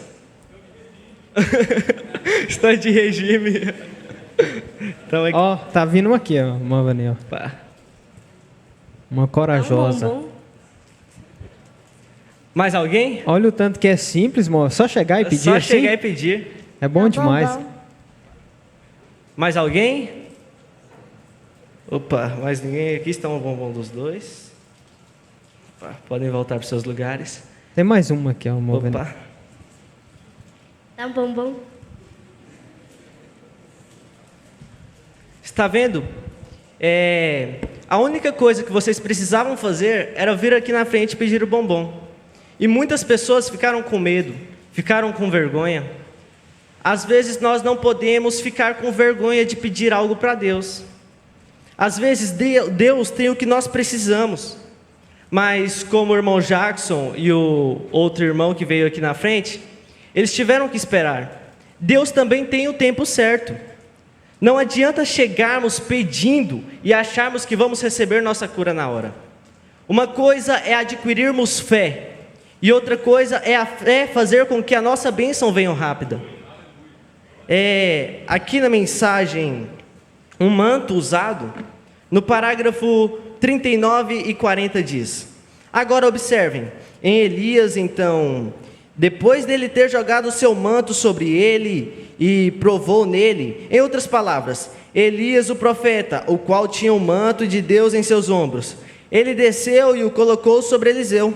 Está de regime. Então, ó, tá vindo uma aqui, ó, uma Vani, ó. Pá. Uma corajosa. Mais alguém? Olha o tanto que é simples, irmão. Só chegar e pedir só assim. chegar e pedir. É bom demais. Mais alguém? Opa, mais ninguém aqui? Estão o bombom dos dois. Opa, podem voltar para os seus lugares. Tem mais uma aqui, ó. Uma Vani. Dá um bombom. Está vendo? A única coisa que vocês precisavam fazer era vir aqui na frente e pedir o bombom. E muitas pessoas ficaram com medo, ficaram com vergonha. Às vezes nós não podemos ficar com vergonha de pedir algo para Deus. Às vezes Deus tem o que nós precisamos. Mas como o irmão Jackson e o outro irmão que veio aqui na frente, eles tiveram que esperar. Deus também tem o tempo certo. Não adianta chegarmos pedindo e acharmos que vamos receber nossa cura na hora. Uma coisa é adquirirmos fé, e outra coisa é a fé fazer com que a nossa bênção venha rápida. Aqui na mensagem, um manto usado, no parágrafo 39 e 40 diz: Agora observem, em Elias então, depois dele ter jogado o seu manto sobre ele e provou nele, em outras palavras, Elias o profeta, o qual tinha o manto de Deus em seus ombros, ele desceu e o colocou sobre Eliseu,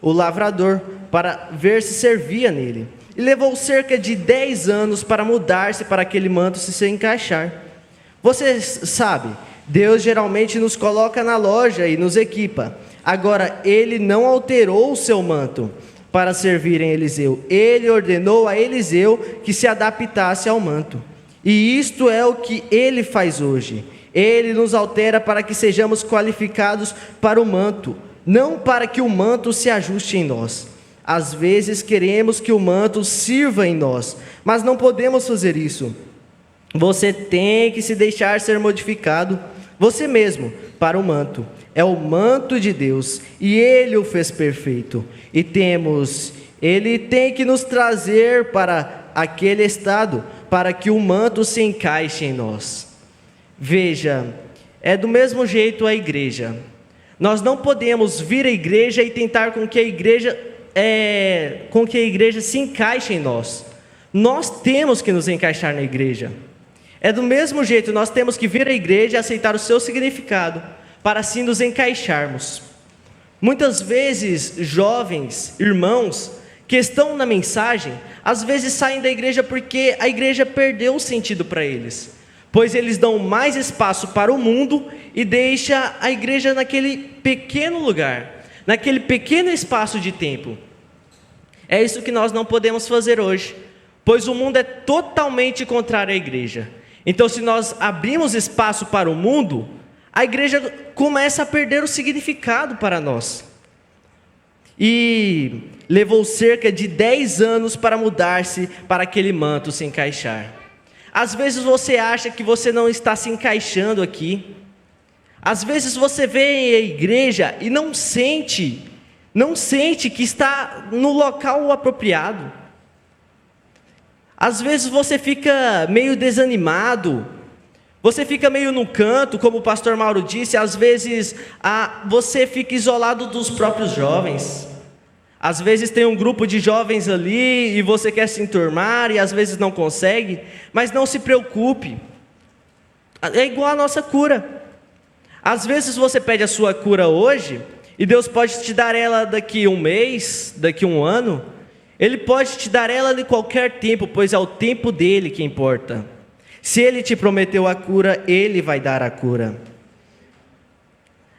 o lavrador, para ver se servia nele. E levou cerca de 10 anos para mudar-se para aquele manto se encaixar. Você sabe, Deus geralmente nos coloca na loja e nos equipa. Agora, ele não alterou o seu manto para servir em Eliseu. Ele ordenou a Eliseu que se adaptasse ao manto. E isto é o que ele faz hoje. Ele nos altera para que sejamos qualificados para o manto, não para que o manto se ajuste em nós. Às vezes queremos que o manto sirva em nós, mas não podemos fazer isso. Você tem que se deixar ser modificado, você mesmo, para o manto. É o manto de Deus, e Ele o fez perfeito. Ele tem que nos trazer para aquele estado, para que o manto se encaixe em nós. Veja, é do mesmo jeito a igreja. Nós não podemos vir à igreja e tentar com que a igreja se encaixe em nós. Nós temos que nos encaixar na igreja. É do mesmo jeito, nós temos que vir à igreja e aceitar o seu significado, para assim nos encaixarmos. Muitas vezes, jovens, irmãos, que estão na mensagem, às vezes saem da igreja porque a igreja perdeu o sentido para eles, pois eles dão mais espaço para o mundo e deixam a igreja naquele pequeno lugar, naquele pequeno espaço de tempo. É isso que nós não podemos fazer hoje, pois o mundo é totalmente contrário à igreja. Então, se nós abrimos espaço para o mundo, a igreja começa a perder o significado para nós. E levou cerca de 10 anos para mudar-se para aquele manto se encaixar. Às vezes você acha que você não está se encaixando aqui. Às vezes você vem à igreja e não sente que está no local apropriado. Às vezes você fica meio desanimado, você fica meio no canto, como o pastor Mauro disse. Às vezes você fica isolado dos próprios jovens. Às vezes tem um grupo de jovens ali e você quer se enturmar e às vezes não consegue, mas não se preocupe, é igual a nossa cura. Às vezes você pede a sua cura hoje e Deus pode te dar ela daqui um mês, daqui um ano. Ele pode te dar ela de qualquer tempo, pois é o tempo dele que importa. Se ele te prometeu a cura, ele vai dar a cura.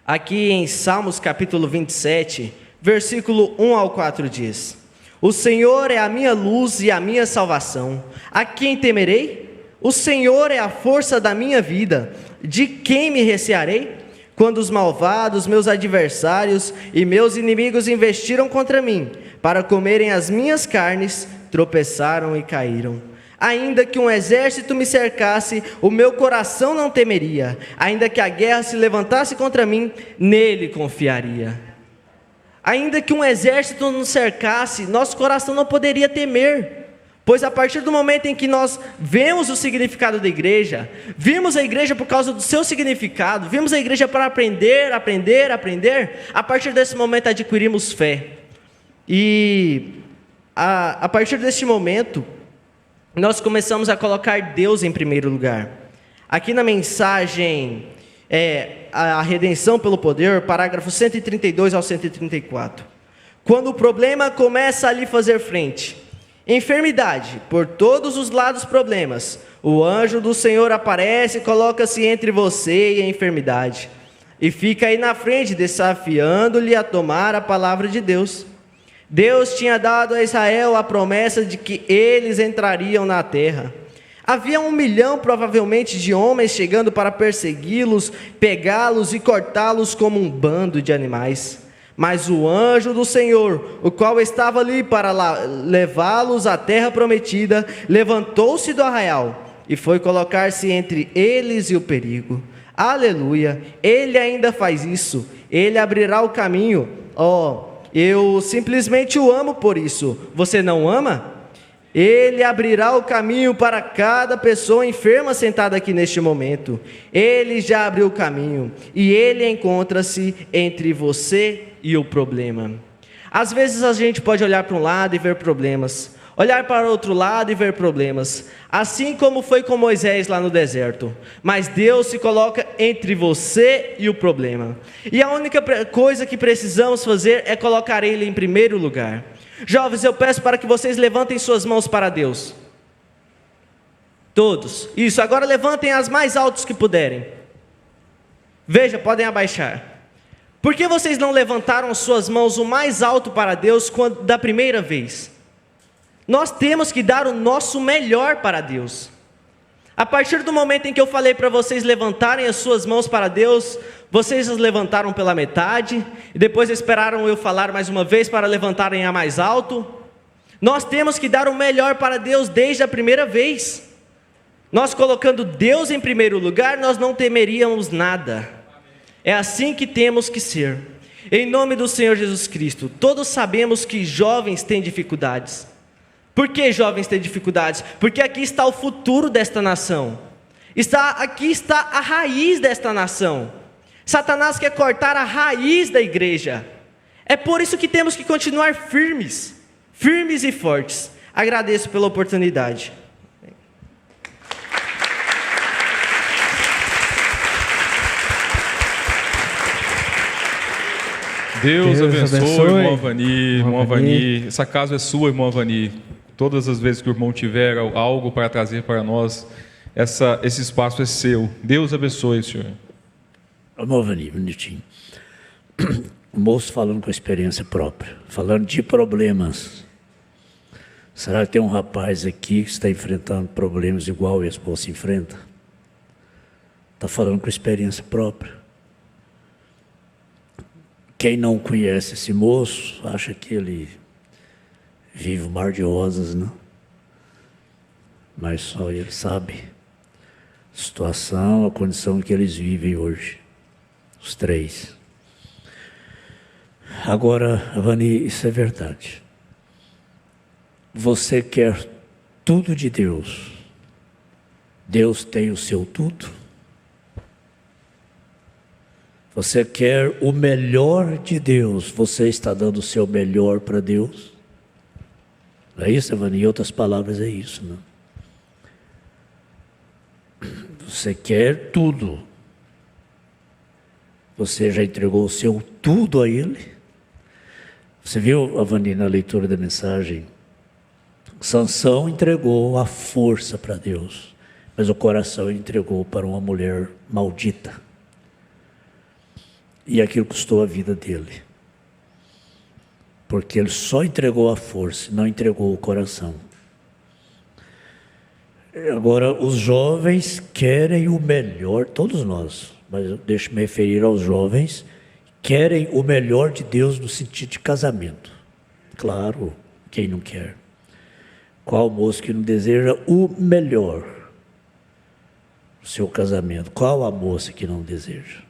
Aqui em Salmos capítulo 27, versículo 1 ao 4 diz: O Senhor é a minha luz e a minha salvação. A quem temerei? O Senhor é a força da minha vida. De quem me recearei? Quando os malvados, meus adversários e meus inimigos investiram contra mim, para comerem as minhas carnes, tropeçaram e caíram. Ainda que um exército me cercasse, o meu coração não temeria. Ainda que a guerra se levantasse contra mim, nele confiaria. Ainda que um exército nos cercasse, nosso coração não poderia temer. Pois a partir do momento em que nós vemos o significado da igreja, vimos a igreja por causa do seu significado, vimos a igreja para aprender, a partir desse momento adquirimos fé. E a partir deste momento, nós começamos a colocar Deus em primeiro lugar. Aqui na mensagem, a redenção pelo poder, parágrafo 132 ao 134. Quando o problema começa a lhe fazer frente, enfermidade, por todos os lados problemas, o anjo do Senhor aparece e coloca-se entre você e a enfermidade, e fica aí na frente, desafiando-lhe a tomar a palavra de Deus. Deus tinha dado a Israel a promessa de que eles entrariam na terra. Havia 1 milhão provavelmente de homens chegando para persegui-los, pegá-los e cortá-los como um bando de animais. Mas o anjo do Senhor, o qual estava ali para levá-los à terra prometida, levantou-se do arraial e foi colocar-se entre eles e o perigo. Aleluia! Ele ainda faz isso. Ele abrirá o caminho. Eu simplesmente o amo por isso. Você não ama? Ele abrirá o caminho para cada pessoa enferma sentada aqui neste momento. Ele já abriu o caminho e Ele encontra-se entre você e o problema. Às vezes a gente pode olhar para um lado e ver problemas, olhar para o outro lado e ver problemas, assim como foi com Moisés lá no deserto. Mas Deus se coloca entre você e o problema. E a única coisa que precisamos fazer é colocar Ele em primeiro lugar. Jovens, eu peço para que vocês levantem suas mãos para Deus. Todos. Isso, agora levantem as mais altas que puderem. Veja, podem abaixar. Por que vocês não levantaram suas mãos o mais alto para Deus da primeira vez? Nós temos que dar o nosso melhor para Deus. A partir do momento em que eu falei para vocês levantarem as suas mãos para Deus, vocês as levantaram pela metade, e depois esperaram eu falar mais uma vez para levantarem a mais alto. Nós temos que dar o melhor para Deus desde a primeira vez. Nós colocando Deus em primeiro lugar, nós não temeríamos nada. É assim que temos que ser. Em nome do Senhor Jesus Cristo, todos sabemos que jovens têm dificuldades. Por que jovens têm dificuldades? Porque aqui está o futuro desta nação. Aqui está a raiz desta nação. Satanás quer cortar a raiz da igreja. É por isso que temos que continuar firmes e fortes. Agradeço pela oportunidade. Deus abençoe, irmão Avani. Irmão Avani, essa casa é sua, irmão Avani. Todas as vezes que o irmão tiver algo para trazer para nós, esse espaço é seu. Deus abençoe, senhor. Irmão Avani, bonitinho. O moço falando com experiência própria, falando de problemas. Será que tem um rapaz aqui que está enfrentando problemas igual esse moço enfrenta? Está falando com experiência própria. Quem não conhece esse moço, acha que ele vive um mar de rosas, não? Mas só ele sabe a situação, a condição que eles vivem hoje, os três. Agora, Avani, isso é verdade. Você quer tudo de Deus. Deus tem o seu tudo. Você quer o melhor de Deus. Você está dando o seu melhor para Deus? Não é isso, Avani? Em outras palavras, é isso, não? Você quer tudo. Você já entregou o seu tudo a Ele? Você viu, Avani, na leitura da mensagem? Sansão entregou a força para Deus, mas o coração ele entregou para uma mulher maldita. E aquilo custou a vida dele. Porque ele só entregou a força, não entregou o coração. Agora, os jovens querem o melhor, todos nós, mas deixa eu me referir aos jovens, querem o melhor de Deus no sentido de casamento. Claro, quem não quer? Qual moço que não deseja o melhor no seu casamento? Qual a moça que não deseja?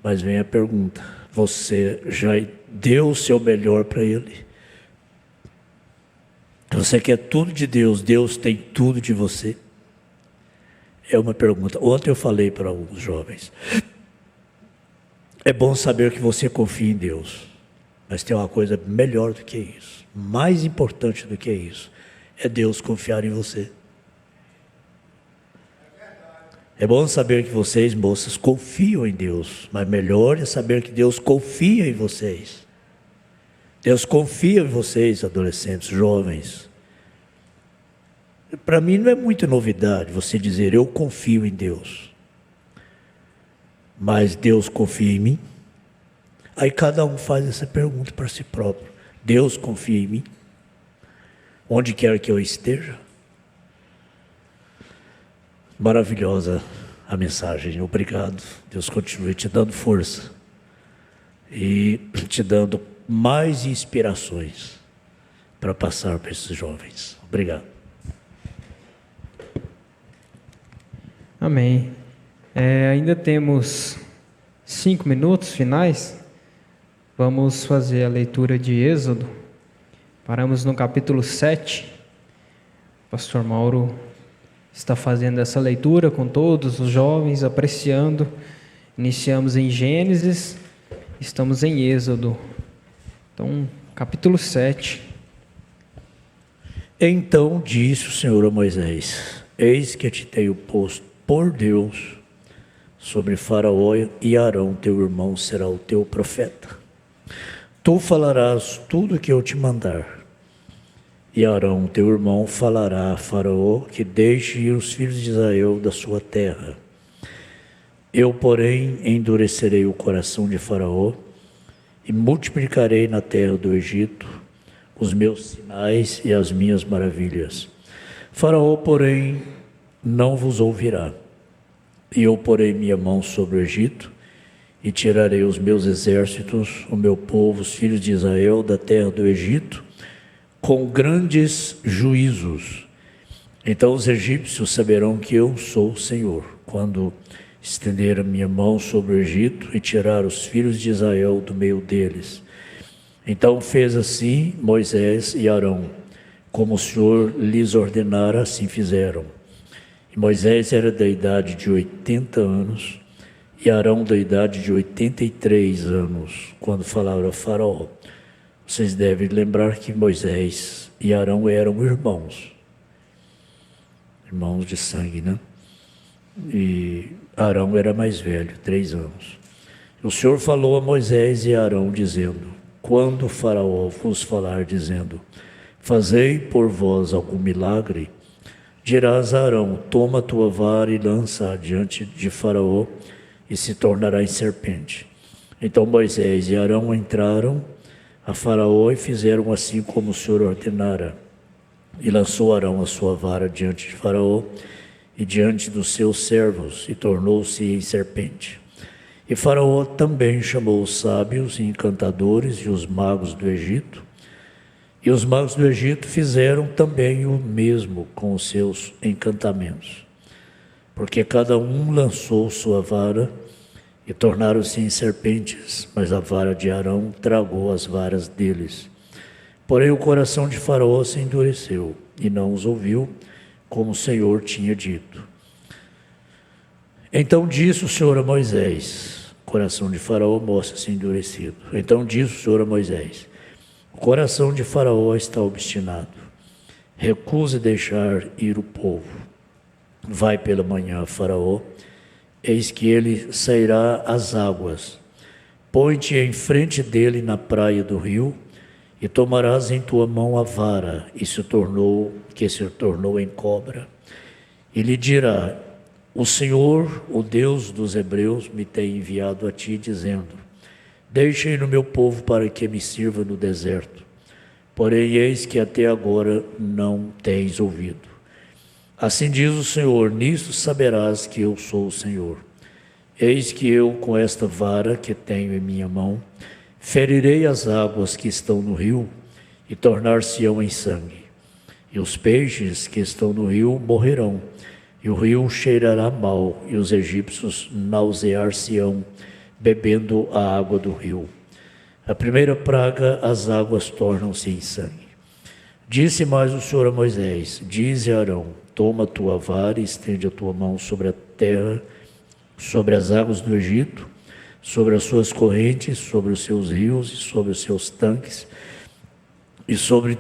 Mas vem a pergunta, você já deu o seu melhor para Ele? Você quer tudo de Deus, Deus tem tudo de você? É uma pergunta. Ontem eu falei para alguns jovens, é bom saber que você confia em Deus, mas tem uma coisa melhor do que isso, mais importante do que isso, é Deus confiar em você. É bom saber que vocês, moças, confiam em Deus, mas melhor é saber que Deus confia em vocês. Deus confia em vocês, adolescentes, jovens. Para mim não é muita novidade você dizer, eu confio em Deus. Mas Deus confia em mim? Aí cada um faz essa pergunta para si próprio. Deus confia em mim? Onde quer que eu esteja? Maravilhosa a mensagem, obrigado. Deus continue te dando força e te dando mais inspirações para passar para esses jovens. Obrigado. Amém. Ainda temos 5 minutos finais. Vamos fazer a leitura de Êxodo. Paramos no capítulo 7. Pastor Mauro está fazendo essa leitura com todos os jovens, apreciando. Iniciamos em Gênesis, estamos em Êxodo. Então, capítulo 7. Então disse o Senhor a Moisés: Eis que te tenho posto por Deus sobre Faraó, e Arão teu irmão será o teu profeta. Tu falarás tudo o que eu te mandar. E Arão teu irmão falará a Faraó que deixe ir os filhos de Israel da sua terra. Eu, porém, endurecerei o coração de Faraó e multiplicarei na terra do Egito os meus sinais e as minhas maravilhas. Faraó, porém, não vos ouvirá. E eu porei minha mão sobre o Egito e tirarei os meus exércitos, o meu povo, os filhos de Israel, da terra do Egito, com grandes juízos. Então os egípcios saberão que eu sou o Senhor, quando estender a minha mão sobre o Egito e tirar os filhos de Israel do meio deles. Então fez assim Moisés e Arão, como o Senhor lhes ordenara, assim fizeram. E Moisés era da idade de 80 anos, e Arão da idade de 83 anos, quando falaram a Faraó. Vocês devem lembrar que Moisés e Arão eram irmãos de sangue, né? E Arão era mais velho, 3 anos. O Senhor falou a Moisés e a Arão, dizendo: quando o Faraó vos falar, dizendo: fazei por vós algum milagre, dirás a Arão: toma a tua vara e lança-a diante de Faraó, e se tornará em serpente. Então Moisés e Arão entraram a Faraó e fizeram assim como o Senhor ordenara. E lançou Arão a sua vara diante de Faraó e diante dos seus servos, e tornou-se em serpente. E Faraó também chamou os sábios e encantadores e os magos do Egito. E os magos do Egito fizeram também o mesmo com os seus encantamentos. Porque cada um lançou sua vara, e tornaram-se em serpentes, mas a vara de Arão tragou as varas deles. Porém o coração de Faraó se endureceu, e não os ouviu, como o Senhor tinha dito. Então disse o Senhor a Moisés: o coração de Faraó mostra-se endurecido. Então disse o Senhor a Moisés: o coração de Faraó está obstinado, recusa deixar ir o povo. Vai pela manhã a Faraó, eis que ele sairá às águas. Põe-te em frente dele na praia do rio, e tomarás em tua mão a vara, que se tornou em cobra. E lhe dirá: o Senhor, o Deus dos hebreus, me tem enviado a ti, dizendo: deixa ir o meu povo para que me sirva no deserto. Porém, eis que até agora não tens ouvido. Assim diz o Senhor: nisto saberás que eu sou o Senhor. Eis que eu, com esta vara que tenho em minha mão, ferirei as águas que estão no rio, e tornar-se-ão em sangue. E os peixes que estão no rio morrerão, e o rio cheirará mal, e os egípcios nausear-se-ão, bebendo a água do rio. A primeira praga, as águas tornam-se em sangue. Disse mais o Senhor a Moisés: dize a Arão: toma a tua vara e estende a tua mão sobre a terra, sobre as águas do Egito, sobre as suas correntes, sobre os seus rios e sobre os seus tanques, e sobre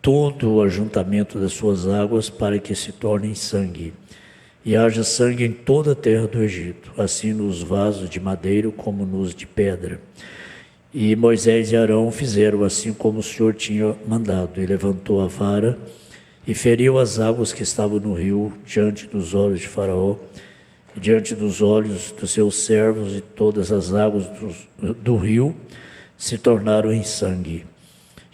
todo o ajuntamento das suas águas, para que se tornem sangue. E haja sangue em toda a terra do Egito, assim nos vasos de madeira como nos de pedra. E Moisés e Arão fizeram assim como o Senhor tinha mandado. E levantou a vara e feriu as águas que estavam no rio diante dos olhos de Faraó, e diante dos olhos dos seus servos, e todas as águas do rio se tornaram em sangue.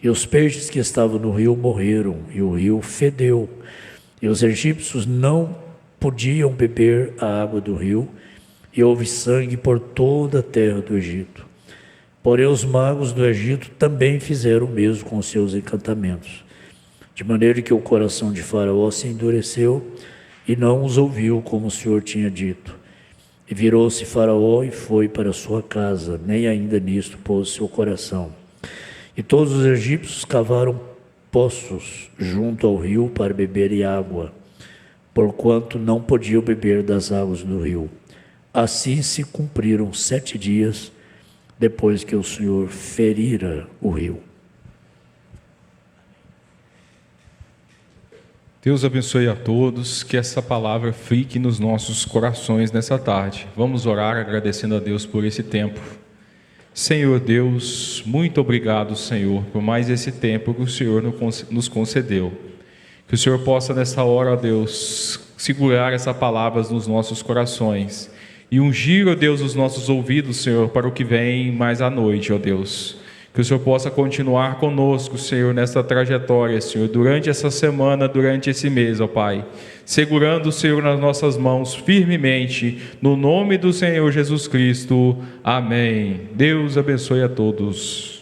E os peixes que estavam no rio morreram, e o rio fedeu, e os egípcios não podiam beber a água do rio, e houve sangue por toda a terra do Egito. Porém os magos do Egito também fizeram o mesmo com seus encantamentos, de maneira que o coração de Faraó se endureceu e não os ouviu, como o Senhor tinha dito. E virou-se Faraó e foi para sua casa, nem ainda nisto pôs seu coração. E todos os egípcios cavaram poços junto ao rio para beberem água, porquanto não podiam beber das águas do rio. Assim se cumpriram 7 dias depois que o Senhor ferira o rio. Deus abençoe a todos, que essa palavra fique nos nossos corações nessa tarde. Vamos orar agradecendo a Deus por esse tempo. Senhor Deus, muito obrigado, Senhor, por mais esse tempo que o Senhor nos concedeu. Que o Senhor possa nessa hora, ó Deus, segurar essa palavra nos nossos corações e ungir, ó Deus, os nossos ouvidos, Senhor, para o que vem mais à noite, ó Deus. Que o Senhor possa continuar conosco, Senhor, nessa trajetória, Senhor, durante essa semana, durante esse mês, ó Pai. Segurando, Senhor, nas nossas mãos firmemente, no nome do Senhor Jesus Cristo. Amém. Deus abençoe a todos.